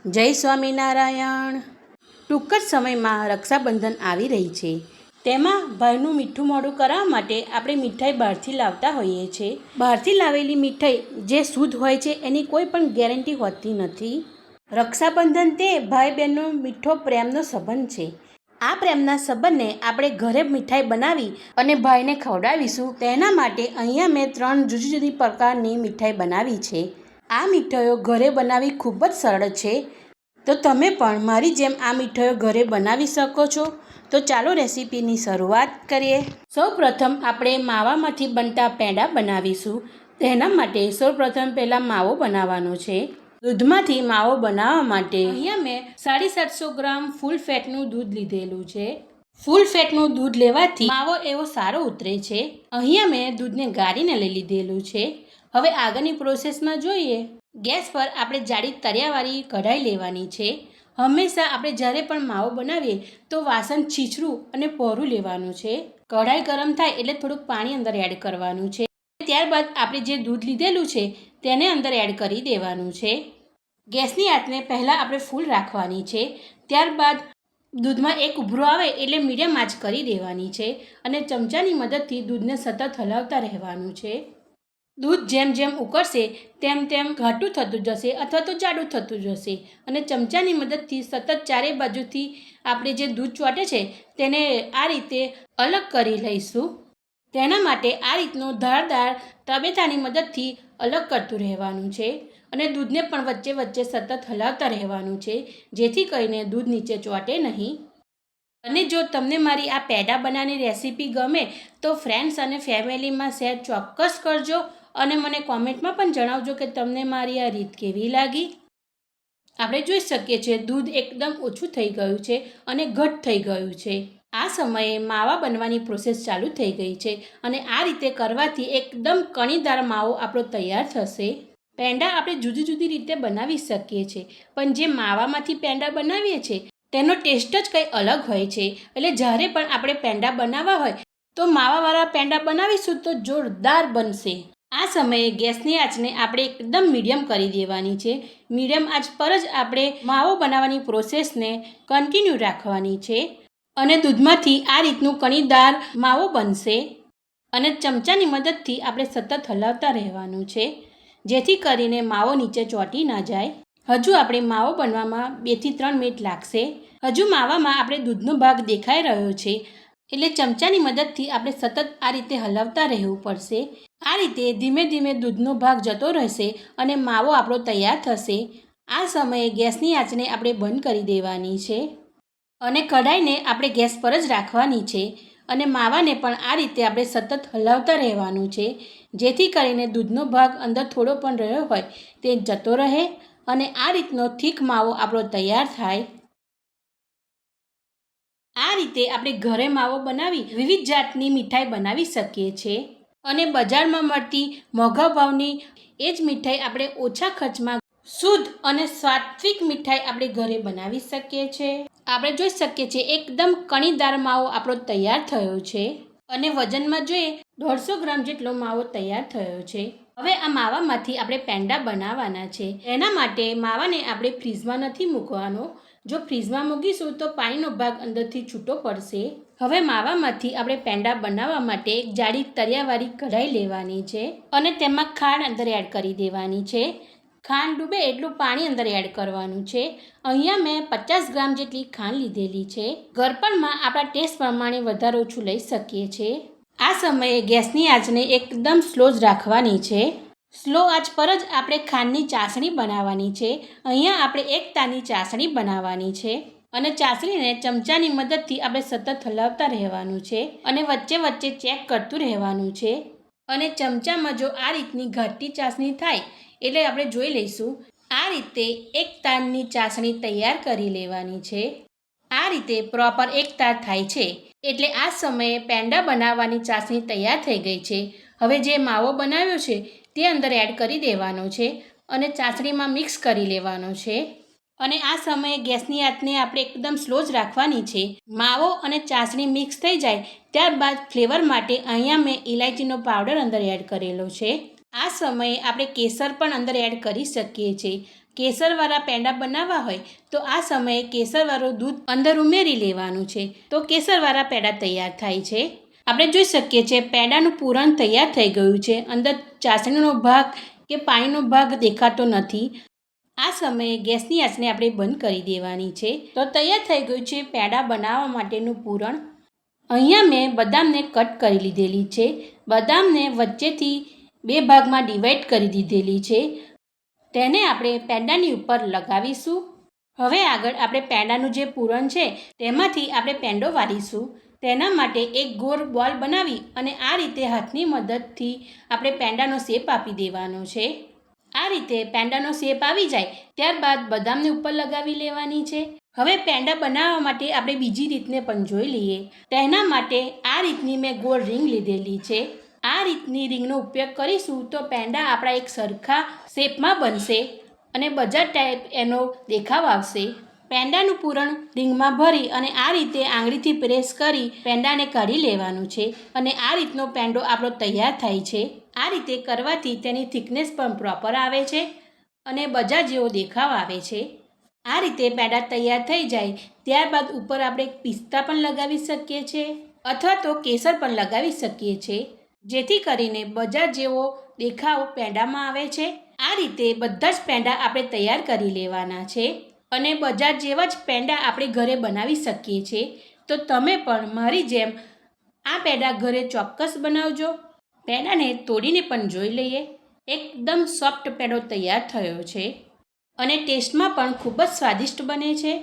જય સ્વામિનારાયણ। ટૂંક જ સમયમાં રક્ષાબંધન આવી રહી છે। તેમાં ભાઈનું મીઠું મોઢું કરાવવા માટે આપણે મીઠાઈ બહારથી લાવતા હોઈએ છીએ। બહારથી લાવેલી મીઠાઈ જે શુદ્ધ હોય છે એની કોઈ પણ ગેરંટી હોતી નથી। રક્ષાબંધન તે ભાઈ બહેનનો મીઠો પ્રેમનો સંબંધ છે। આ પ્રેમના સંબંધને આપણે ઘરે મીઠાઈ બનાવી અને ભાઈને ખવડાવીશું। તેના માટે અહીંયા મેં 3 જુદી જુદી પ્રકારની મીઠાઈ બનાવી છે। આ મીઠાઈઓ ઘરે બનાવવી ખૂબ જ સરળ છે, તો તમે પણ મારી જેમ આ મીઠાઈઓ ઘરે બનાવી શકો છો। તો ચાલો રેસીપીની શરૂઆત કરીએ। સૌપ્રથમ આપણે માવામાંથી બનતા પેંડા બનાવીશું। તેના માટે સૌપ્રથમ પહેલાં માવો બનાવવાનો છે। દૂધમાંથી માવો બનાવવા માટે અહીંયા મેં 750 ગ્રામ ફૂલ ફેટનું દૂધ લીધેલું છે। ફૂલ ફેટનું દૂધ લેવાથી માવો એવો સારો ઉતરે છે। અહીંયા મેં દૂધને ગાળીને લઈ લીધેલું છે। હવે આગળની પ્રોસેસમાં જોઈએ। ગેસ પર આપણે જાડી તળિયાવાળી કઢાઈ લેવાની છે। હંમેશા આપણે જ્યારે પણ માવો બનાવીએ તો વાસણ છીછરું અને પહોળું લેવાનું છે। કઢાઈ ગરમ થાય એટલે થોડુંક પાણી અંદર એડ કરવાનું છે। ત્યારબાદ આપણે જે દૂધ લીધેલું છે તેને અંદર એડ કરી દેવાનું છે। ગેસની આંચને પહેલાં આપણે ફૂલ રાખવાની છે। ત્યારબાદ દૂધમાં એક ઉભરો આવે એટલે મીડિયમ આંચ કરી દેવાની છે અને ચમચાની મદદથી દૂધને સતત હલાવતા રહેવાનું છે। દૂધ જેમ જેમ ઉકળશે તેમ તેમ ઘાટું થતું જશે અથવા તો જાડું થતું જશે અને ચમચાની મદદથી સતત ચારે બાજુથી આપણે જે દૂધ ચોંટે છે તેને આ રીતે અલગ કરી લઈશું। તેના માટે આ રીતનું ધારદાર તબેથાની મદદથી અલગ કરતું રહેવાનું છે અને દૂધને પણ વચ્ચે વચ્ચે સતત હલાવતા રહેવાનું છે, જેથી કરીને દૂધ નીચે ચોંટે નહીં। અને જો તમને મારી આ પેંડા બનાવવાની રેસીપી ગમે તો ફ્રેન્ડ્સ અને ફેમિલીમાં શેર ચોક્કસ કરજો અને મને કોમેન્ટમાં પણ જણાવજો કે તમને મારી આ રીત કેવી લાગી। આપણે જોઈ શકીએ છીએ દૂધ એકદમ ઓછું થઈ ગયું છે અને ઘટ થઈ ગયું છે। આ સમયે માવા બનવાની પ્રોસેસ ચાલુ થઈ ગઈ છે અને આ રીતે કરવાથી એકદમ કણીદાર માવો આપણો તૈયાર થશે। પેંડા આપણે જુદી જુદી રીતે બનાવી શકીએ છીએ, પણ જે માવામાંથી પેંડા બનાવીએ છીએ તેનો ટેસ્ટ જ કંઈ અલગ હોય છે। એટલે જ્યારે પણ આપણે પેંડા બનાવવા હોય તો માવાવાળા પેંડા બનાવીશું તો જોરદાર બનશે। આ સમયે ગેસની આંચને આપણે એકદમ મીડિયમ કરી દેવાની છે। મીડિયમ આંચ પર જ આપણે માવો બનાવવાની પ્રોસેસને કન્ટિન્યુ રાખવાની છે અને દૂધમાંથી આ રીતનું કણીદાર માવો બનશે અને ચમચાની મદદથી આપણે સતત હલાવતા રહેવાનું છે, જેથી કરીને માવો નીચે ચોંટી ના જાય। હજુ આપણે માવો બનવામાં 2 થી 3 મિનિટ લાગશે। હજુ માવામાં આપણે દૂધનો ભાગ દેખાઈ રહ્યો છે એટલે ચમચાની મદદથી આપણે સતત આ રીતે હલાવતા રહેવું પડશે। આ રીતે ધીમે ધીમે દૂધનો ભાગ જતો રહેશે અને માવો આપણો તૈયાર થશે। આ સમયે ગેસની આંચને આપણે બંધ કરી દેવાની છે અને કઢાઈને આપણે ગેસ પર જ રાખવાની છે અને માવાને પણ આ રીતે આપણે સતત હલાવતા રહેવાનું છે, જેથી કરીને દૂધનો ભાગ અંદર થોડો પણ રહ્યો હોય તે જતો રહે અને આ રીતનો થીક માવો આપણો તૈયાર થાય। આ રીતે આપણે ઘરે માવો બનાવી વિવિધ જાતની મીઠાઈ બનાવી શકીએ છીએ અને બજારમાં મળતી મોંઘા ભાવની એ જ મીઠાઈ આપણે ઓછા ખર્ચમાં શુદ્ધ અને સાત્વિક મીઠાઈ આપણે ઘરે બનાવી શકીએ છીએ। આપણે જોઈ શકીએ છીએ એકદમ કણીદાર માવો આપણો તૈયાર થયો છે અને વજનમાં જોઈએ 150 ગ્રામ જેટલો માવો તૈયાર થયો છે। હવે આ માવામાંથી આપણે પેંડા બનાવવાના છે। એના માટે માવાને આપણે ફ્રીઝમાં નથી મૂકવાનો। જો ફ્રીઝમાં મૂકીશું તો પાણીનો ભાગ અંદરથી છૂટો પડશે। હવે માવામાંથી આપણે પેંડા બનાવવા માટે એક જાડી તળિયાવાળી કઢાઈ લેવાની છે અને તેમાં ખાંડ અંદર એડ કરી દેવાની છે। ખાંડ ડૂબે એટલું પાણી અંદર એડ કરવાનું છે। અહીંયા મેં 50 ગ્રામ જેટલી ખાંડ લીધેલી છે। ગળપણમાં આપણા ટેસ્ટ પ્રમાણે વધારે ઓછું લઈ શકીએ છીએ। આ સમયે ગેસની આંચને એકદમ સ્લો જ રાખવાની છે। સ્લો આંચ પર જ આપણે ખાંડની ચાસણી બનાવવાની છે। અહીંયા આપણે 1 તારની ચાસણી બનાવવાની છે અને ચાસણીને ચમચાની મદદથી આપણે સતત હલાવતા રહેવાનું છે અને વચ્ચે વચ્ચે ચેક કરતું રહેવાનું છે અને ચમચામાં જો આ રીતની ઘાટી ચાસણી થાય એટલે આપણે જોઈ લઈશું। આ રીતે 1 તારની ચાસણી તૈયાર કરી લેવાની છે। આ રીતે પ્રોપર 1 તાર થાય છે એટલે આ સમયે પેંડા બનાવવાની ચાસણી તૈયાર થઈ ગઈ છે। હવે જે માવો બનાવ્યો છે તે અંદર એડ કરી દેવાનો છે અને ચાસણીમાં મિક્સ કરી લેવાનો છે અને આ સમયે ગેસની આંચને આપણે એકદમ સ્લો જ રાખવાની છે। માવો અને ચાસણી મિક્સ થઈ જાય ત્યારબાદ ફ્લેવર માટે અહીંયા મેં ઇલાયચીનો પાવડર અંદર એડ કરેલો છે। આ સમયે આપણે કેસર પણ અંદર એડ કરી શકીએ છીએ। કેસરવાળા પેંડા બનાવવા હોય તો આ સમયે કેસરવાળું દૂધ અંદર ઉમેરી લેવાનું છે, તો કેસરવાળા પેંડા તૈયાર થાય છે. આપણે જોઈ શકીએ છીએ પેંડાનું પૂરણ તૈયાર થઈ ગયું છે. અંદર ચાસણીનો ભાગ કે પાણીનો ભાગ દેખાતો નથી. આ સમયે ગેસની આંચને આપણે બંધ કરી દેવાની છે. તો તૈયાર થઈ ગયું છે પેંડા બનાવવા માટેનું પૂરણ. અહીંયા મેં બદામને કટ કરી લીધેલી છે. બદામને વચ્ચેથી 2 ભાગમાં ડિવાઈડ કરી દીધેલી છે. તેને આપણે પેંડાની ઉપર લગાવીશું. હવે આગળ આપણે પેંડાનું જે પૂરણ છે તેમાંથી આપણે પેંડો વાળીશું. તેના માટે એક ગોળ બોલ બનાવી અને આ રીતે હાથની મદદથી આપણે પેંડાનો શેપ આપી દેવાનો છે. આ રીતે પેંડાનો શેપ આવી જાય ત્યારબાદ બદામને ઉપર લગાવી લેવાની છે. હવે પેંડા બનાવવા માટે આપણે બીજી રીતને પણ જોઈ લઈએ. તેના માટે આ રીતની મેં ગોળ રીંગ લીધેલી છે. આ રીતની રીંગનો ઉપયોગ કરીશું તો પેંડા આપણા એક સરખા શેપમાં બનશે અને બજાર ટાઈપ એનો દેખાવ આવશે. પેંડાનું પૂરણ રીંગમાં ભરી અને આ રીતે આંગળીથી પ્રેસ કરી પેંડાને કાઢી લેવાનું છે અને આ રીતનો પેંડો આપણો તૈયાર થાય છે. આ રીતે કરવાથી તેની થિકનેસ પણ પ્રોપર આવે છે અને બજાર જેવો દેખાવ આવે છે. આ રીતે પેંડા તૈયાર થઈ જાય ત્યારબાદ ઉપર આપણે પિસ્તા પણ લગાવી શકીએ છીએ અથવા તો કેસર પણ લગાવી શકીએ છીએ, જેથી કરીને બજાર જેવો દેખાવ પેંડામાં આવે છે. આ રીતે બધા જ પેંડા આપણે તૈયાર કરી લેવાના છે અને બજાર જેવા જ પેંડા આપણે ઘરે બનાવી શકીએ છીએ. તો તમે પણ મારી જેમ આ પેંડા ઘરે ચોક્કસ બનાવજો. પેંડાને તોડીને પણ જોઈ લઈએ. એકદમ સોફ્ટ પેંડો તૈયાર થયો છે અને ટેસ્ટમાં પણ ખૂબ જ સ્વાદિષ્ટ બને છે.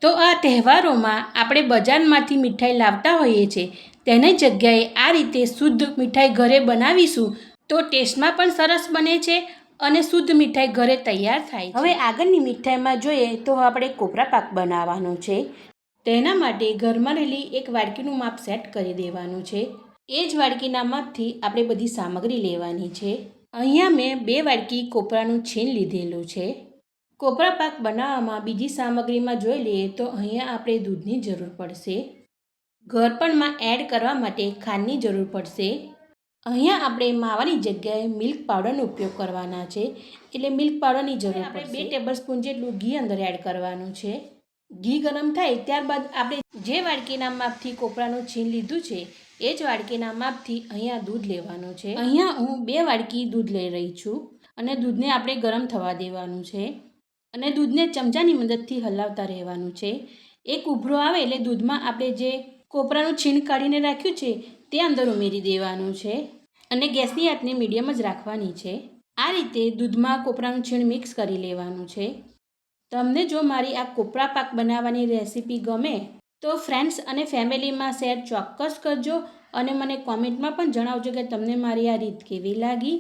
તો આ તહેવારોમાં આપણે બજારમાંથી મીઠાઈ લાવતા હોઈએ છીએ તેની જગ્યાએ આ રીતે શુદ્ધ મીઠાઈ ઘરે બનાવીશું તો ટેસ્ટમાં પણ સરસ બને છે અને શુદ્ધ મીઠાઈ ઘરે તૈયાર થાય છે. હવે આગળની મીઠાઈમાં જોઈએ તો આપણે કોપરા પાક બનાવવાનો છે. તેના માટે ઘરમાં રહેલી એક વાડકીનું માપ સેટ કરી દેવાનું છે. એ જ વાડકીના માપથી આપણે બધી સામગ્રી લેવાની છે. અહીંયા મેં 2 વાડકી કોપરાનું છીણ લીધેલું છે. કોપરા પાક બનાવવામાં બીજી સામગ્રીમાં જોઈ લઈએ તો અહીંયા આપણે દૂધની જરૂર પડશે. ગળપણમાં એડ કરવા માટે ખાંડની જરૂર પડશે. અહીંયા આપણે માવાની જગ્યાએ મિલ્ક પાવડરનો ઉપયોગ કરવાના છે, એટલે મિલ્ક પાવડરની જરૂર પડશે. 2 ટેબલસ્પૂન જેટલું ઘી અંદર એડ કરવાનું છે. ઘી ગરમ થાય ત્યારબાદ આપણે જે વાડકીના માપથી કોપરાનું છીણ લીધું છે એ જ વાડકીના માપથી અહીંયા દૂધ લેવાનું છે. અહીંયા હું 2 વાડકી દૂધ લઈ રહી છું અને દૂધને આપણે ગરમ થવા દેવાનું છે અને દૂધને ચમચાની મદદથી હલાવતા રહેવાનું છે. એક ઉભરો આવે એટલે દૂધમાં આપણે જે કોપરાનું છીણ કાઢીને રાખ્યું છે તે અંદર ઉમેરી દેવાનું છે અને ગેસની આંચને મીડિયમ જ રાખવાની છે. આ રીતે દૂધમાં કોપરાનું છીણ મિક્સ કરી લેવાનું છે. તમને જો મારી આ કોપરા પાક બનાવવાની રેસીપી ગમે તો ફ્રેન્ડ્સ અને ફેમિલીમાં શેર ચોક્કસ કરજો અને મને કોમેન્ટમાં પણ જણાવજો કે તમને મારી આ રીત કેવી લાગી.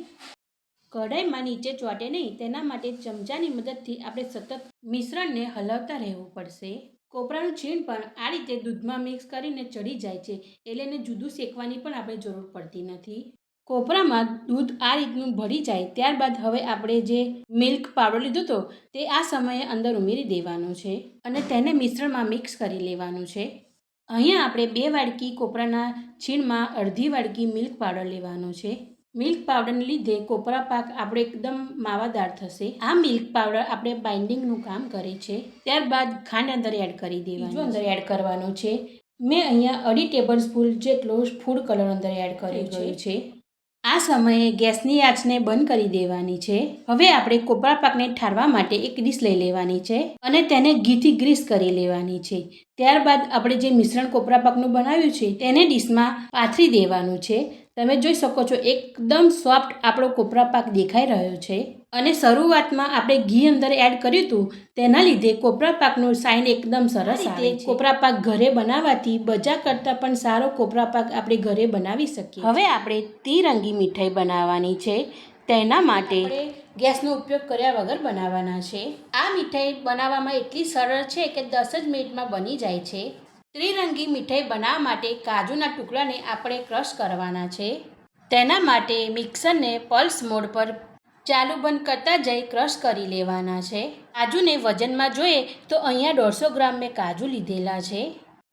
કઢાઈમાં નીચે ચોંટે નહીં તેના માટે ચમચાની મદદથી આપણે સતત મિશ્રણને હલાવતા રહેવું પડશે. કોપરાનું છીણ પણ આ રીતે દૂધમાં મિક્સ કરીને ચડી જાય છે એટલે એને જુદું શેકવાની પણ આપણે જરૂર પડતી નથી. કોપરામાં દૂધ આ રીતનું ભળી જાય ત્યારબાદ હવે આપણે જે મિલ્ક પાવડર લીધો હતો તે આ સમયે અંદર ઉમેરી દેવાનો છે અને તેને મિશ્રણમાં મિક્સ કરી લેવાનું છે. અહીંયા આપણે 2 વાડકી કોપરાના છીણમાં અડધી વાડકી મિલ્ક પાવડર લેવાનો છે. મિલ્ક પાવડરને લીધે કોપરા પાક આપણે એકદમ માવાદાર થશે. આ મિલ્ક પાવડર આપણે બાઇન્ડિંગનું કામ કરે છે. ત્યારબાદ ખાંડ અંદર એડ કરી દેવાની, અંદર એડ કરવાનો છે. મેં અહીંયા 2.5 ટેબલસ્પૂન જેટલો ફૂડ કલર અંદર એડ કર્યો છે. આ સમયે ગેસની આંચને બંધ કરી દેવાની છે. હવે આપણે કોપરા પાકને ઠારવા માટે એક ડીશ લઈ લેવાની છે અને તેને ઘીથી ગ્રીસ કરી લેવાની છે. ત્યારબાદ આપણે જે મિશ્રણ કોપરા પાકનું બનાવ્યું છે તેને ડીશમાં પાથરી દેવાનું છે. તમે જોઈ શકો છો એકદમ સોફ્ટ આપણો કોપરા પાક દેખાઈ રહ્યો છે અને શરૂઆતમાં આપણે ઘી અંદર એડ કર્યું હતું તેના લીધે કોપરા પાકનું સાઇન એકદમ સરસ આવે છે. કોપરા પાક ઘરે બનાવવાથી બજાર કરતાં પણ સારો કોપરા પાક આપણે ઘરે બનાવી શકીએ. હવે આપણે ત્રિરંગી મીઠાઈ બનાવવાની છે. તેના માટે ગેસનો ઉપયોગ કર્યા વગર બનાવવાના છે. આ મીઠાઈ બનાવવામાં એટલી સરળ છે કે 10 જ મિનિટમાં બની જાય છે. ત્રિરંગી મીઠાઈ બનાવવા માટે કાજુના ટુકડાને આપણે ક્રશ કરવાના છે. તેના માટે મિક્સરને પલ્સ મોડ પર ચાલુ બંધ કરતા જઈ ક્રશ કરી લેવાના છે. કાજુને વજનમાં જોઈએ તો અહીંયા 150 ગ્રામ મેં કાજુ લીધેલા છે.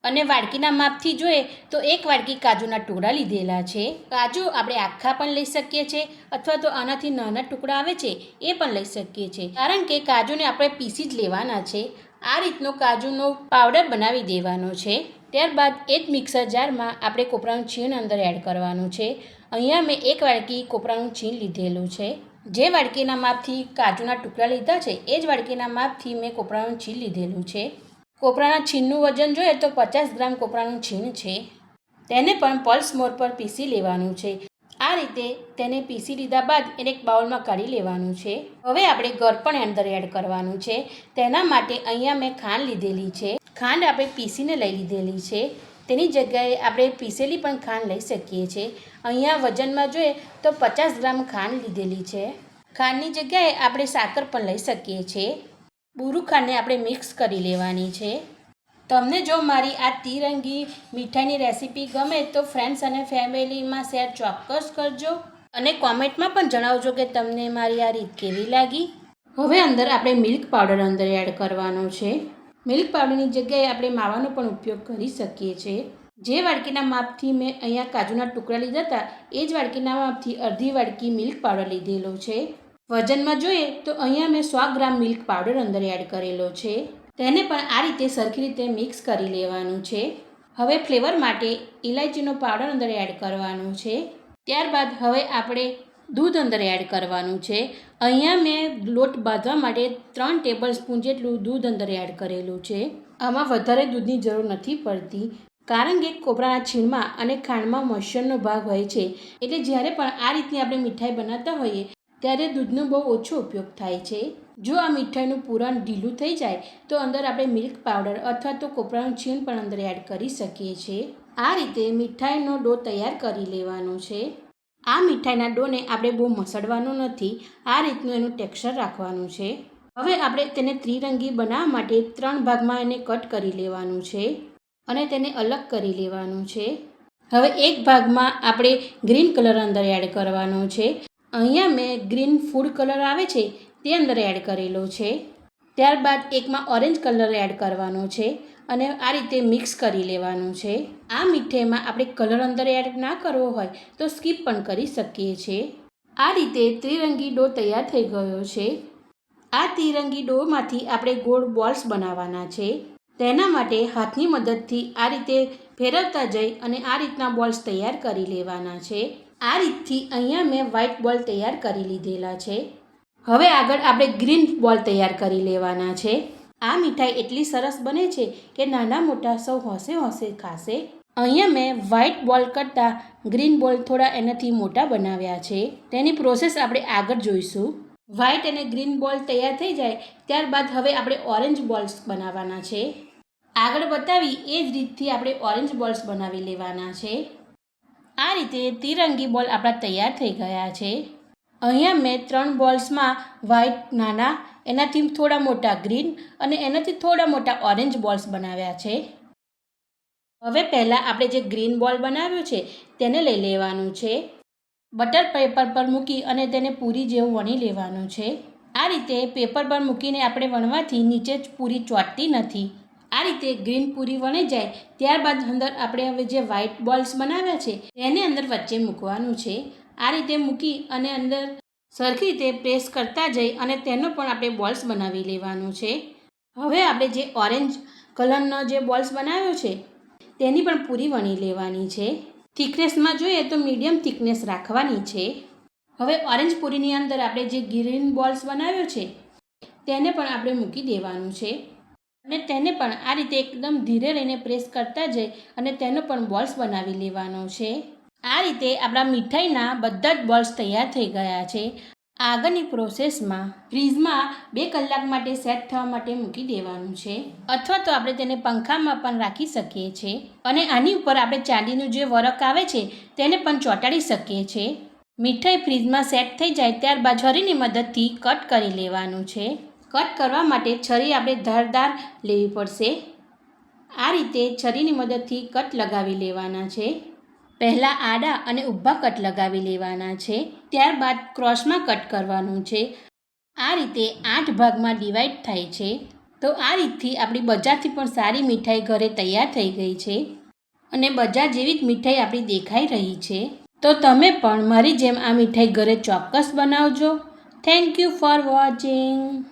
અને વાડકીના માપથી જોઈએ તો 1 વાડકી કાજુના ટુકડા લીધેલા છે. કાજુ આપણે આખા પણ લઈ શકીએ છીએ અથવા તો આનાથી નાના ટુકડા આવે છે એ પણ લઈ શકીએ છીએ, કારણ કે કાજુને આપણે પીસી જ લેવાના છે. આ રીતનો કાજુનો પાવડર બનાવી દેવાનો છે. ત્યારબાદ એ જ મિક્સર જારમાં આપણે કોપરાનું છીણ અંદર એડ કરવાનું છે. અહીંયા મેં 1 વાડકી કોપરાનું છીણ લીધેલું છે. જે વાડકીના માપથી કાજુના ટુકડા લીધા છે એ જ વાડકીના માપથી મેં કોપરાનું છીણ લીધેલું છે. કોપરાના છીણનું વજન જોઈએ તો 50 ગ્રામ કોપરાનું છીણ છે. તેને પણ પલ્સ મોડ પર પીસી લેવાનું છે. આ રીતે તેને પીસી લીધા બાદ એને એક બાઉલમાં કાઢી લેવાનું છે. હવે આપણે ગળપણ અંદર એડ કરવાનું છે. તેના માટે અહીંયા મેં ખાંડ લીધેલી છે. ખાંડ આપણે પીસીને લઈ લીધેલી છે. તેની જગ્યાએ આપણે પીસેલી પણ ખાંડ લઈ શકીએ છીએ. અહીંયા વજનમાં જોઈએ તો 50 ગ્રામ ખાંડ લીધેલી છે. ખાંડની જગ્યાએ આપણે સાકર પણ લઈ શકીએ છીએ. બુરું ખાંડને આપણે મિક્સ કરી લેવાની છે. તમને જો મારી આ તિરંગી મીઠાઈની રેસીપી ગમે તો ફ્રેન્ડ્સ અને ફેમિલીમાં શેર ચોક્કસ કરજો અને કોમેન્ટમાં પણ જણાવજો કે તમને મારી આ રીત કેવી લાગી. હવે અંદર આપણે મિલ્ક પાવડર અંદર એડ કરવાનો છે. મિલ્ક પાવડરની જગ્યાએ આપણે માવાનો પણ ઉપયોગ કરી શકીએ છીએ. જે વાડકીના માપથી મેં અહીંયા કાજુના ટુકડા લીધા હતા એ જ વાડકીના માપથી અડધી વાડકી મિલ્ક પાવડર લીધેલો છે. વજનમાં જોઈએ તો અહીંયા મેં 100 ગ્રામ મિલ્ક પાવડર અંદર એડ કરેલો છે. તેને પણ આ રીતે સરખી રીતે મિક્સ કરી લેવાનું છે. હવે ફ્લેવર માટે ઇલાયચીનો પાવડર અંદર એડ કરવાનો છે. ત્યારબાદ હવે આપણે દૂધ અંદર એડ કરવાનું છે. અહીંયા મેં લોટ બાંધવા માટે 3 ટેબલ સ્પૂન જેટલું દૂધ અંદર એડ કરેલું છે. આમાં વધારે દૂધની જરૂર નથી પડતી, કારણ કે કોપરાના છીણમાં અને ખાંડમાં મોઇશ્ચરનો ભાગ હોય છે. એટલે જ્યારે પણ આ રીતની આપણે મીઠાઈ બનાવતા હોઈએ ત્યારે દૂધનો બહુ ઓછો ઉપયોગ થાય છે. જો આ મીઠાઈનું પૂરણ ઢીલું થઈ જાય તો અંદર આપણે મિલ્ક પાવડર અથવા તો કોપરાનું છીણ પણ અંદર એડ કરી શકીએ છીએ. આ રીતે મીઠાઈનો ડો તૈયાર કરી લેવાનો છે. આ મીઠાઈના ડોને આપણે બહુ મસળવાનો નથી, આ રીતનું એનું ટેક્સચર રાખવાનું છે. હવે આપણે તેને ત્રિરંગી બનાવવા માટે 3 ભાગમાં એને કટ કરી લેવાનું છે અને તેને અલગ કરી લેવાનું છે. હવે એક ભાગમાં આપણે ગ્રીન કલર અંદર એડ કરવાનો છે. અહીંયા મેં ગ્રીન ફૂડ કલર આવે છે તે અંદર એડ કરેલો છે. ત્યારબાદ એકમાં ઓરેન્જ કલર એડ કરવાનો છે અને આ રીતે મિક્સ કરી લેવાનું છે. આ મીઠાઈમાં આપણે કલર અંદર એડ ના કરવો હોય તો સ્કીપ પણ કરી શકીએ છીએ. આ રીતે ત્રિરંગી ડો તૈયાર થઈ ગયો છે. આ ત્રિરંગી ડોમાંથી આપણે ગોળ બોલ્સ બનાવવાના છે. તેના માટે હાથની મદદથી આ રીતે ફેરવતા જઈ અને આ રીતના બોલ્સ તૈયાર કરી લેવાના છે. આ રીતથી અહીંયા મેં વ્હાઇટ બોલ તૈયાર કરી લીધેલા છે. હવે આગળ આપણે ગ્રીન બોલ તૈયાર કરી લેવાના છે. આ મીઠાઈ એટલી સરસ બને છે કે નાના મોટા સૌ હોંશે હોંશે ખાશે. અહીંયા મેં વ્હાઇટ બોલ કરતાં ગ્રીન બોલ થોડા એનાથી મોટા બનાવ્યા છે. તેની પ્રોસેસ આપણે આગળ જોઈશું. વ્હાઇટ અને ગ્રીન બોલ તૈયાર થઈ જાય ત્યારબાદ હવે આપણે ઓરેન્જ બોલ્સ બનાવવાના છે. આગળ બતાવી એ જ રીતથી આપણે ઓરેન્જ બોલ્સ બનાવી લેવાના છે. આ રીતે તિરંગી બોલ આપણા તૈયાર થઈ ગયા છે. અહીંયા મેં 3 બોલ્સમાં વ્હાઇટ નાના, એનાથી થોડા મોટા ગ્રીન અને એનાથી થોડા મોટા ઓરેન્જ બોલ્સ બનાવ્યા છે. હવે પહેલાં આપણે જે ગ્રીન બોલ બનાવ્યો છે તેને લઈ લેવાનું છે. બટર પેપર પર મૂકી અને તેને પૂરી જેવું વણી લેવાનું છે. આ રીતે પેપર પર મૂકીને આપણે વણવાથી નીચે જ પૂરી ચોંટતી નથી. આ રીતે ગ્રીન પૂરી વણી જાય ત્યારબાદ અંદર આપણે હવે જે વ્હાઇટ બોલ્સ બનાવ્યા છે તેને અંદર વચ્ચે મૂકવાનું છે. આ રીતે મૂકી અને અંદર સરખી રીતે પ્રેસ કરતા જઈ અને તેનો પણ આપણે બોલ્સ બનાવી લેવાનું છે. હવે આપણે જે ઓરેન્જ કલરનો જે બોલ્સ બનાવ્યો છે તેની પણ પૂરી વણી લેવાની છે. થિકનેસમાં જોઈએ તો મીડિયમ થિકનેસ રાખવાની છે. હવે ઓરેન્જ પૂરીની અંદર આપણે જે ગ્રીન બોલ્સ બનાવ્યો છે તેને પણ આપણે મૂકી દેવાનું છે અને તેને પણ આ રીતે એકદમ ધીરે રહીને પ્રેસ કરતા જઈ અને તેનો પણ બોલ્સ બનાવી લેવાનો છે. આ રીતે આપણા મીઠાઈના બધા જ બોલ્સ તૈયાર થઈ ગયા છે. આગળની પ્રોસેસમાં ફ્રીઝમાં 2 કલાક માટે સેટ થવા માટે મૂકી દેવાનું છે અથવા તો આપણે તેને પંખામાં પણ રાખી શકીએ છીએ અને આની ઉપર આપણે ચાંદીનું જે વરખ આવે છે તેને પણ ચોંટાડી શકીએ છીએ. મીઠાઈ ફ્રીઝમાં સેટ થઈ જાય ત્યારબાદ છરીની મદદથી કટ કરી લેવાનું છે. કટ કરવા માટે છરી આપણે ધારદાર લેવી પડશે. આ રીતે છરીની મદદથી કટ લગાવી લેવાના છે. પહેલાં આડા અને ઊભા કટ લગાવી લેવાના છે. ત્યારબાદ ક્રોસમાં કટ કરવાનું છે. આ રીતે 8 ભાગમાં ડિવાઈડ થાય છે. તો આ રીતથી આપણી બજારથી પણ સારી મીઠાઈ ઘરે તૈયાર થઈ ગઈ છે અને બજાર જેવી જ મીઠાઈ આપણી દેખાઈ રહી છે. તો તમે પણ મારી જેમ આ મીઠાઈ ઘરે ચોક્કસ બનાવજો. Thank you for watching.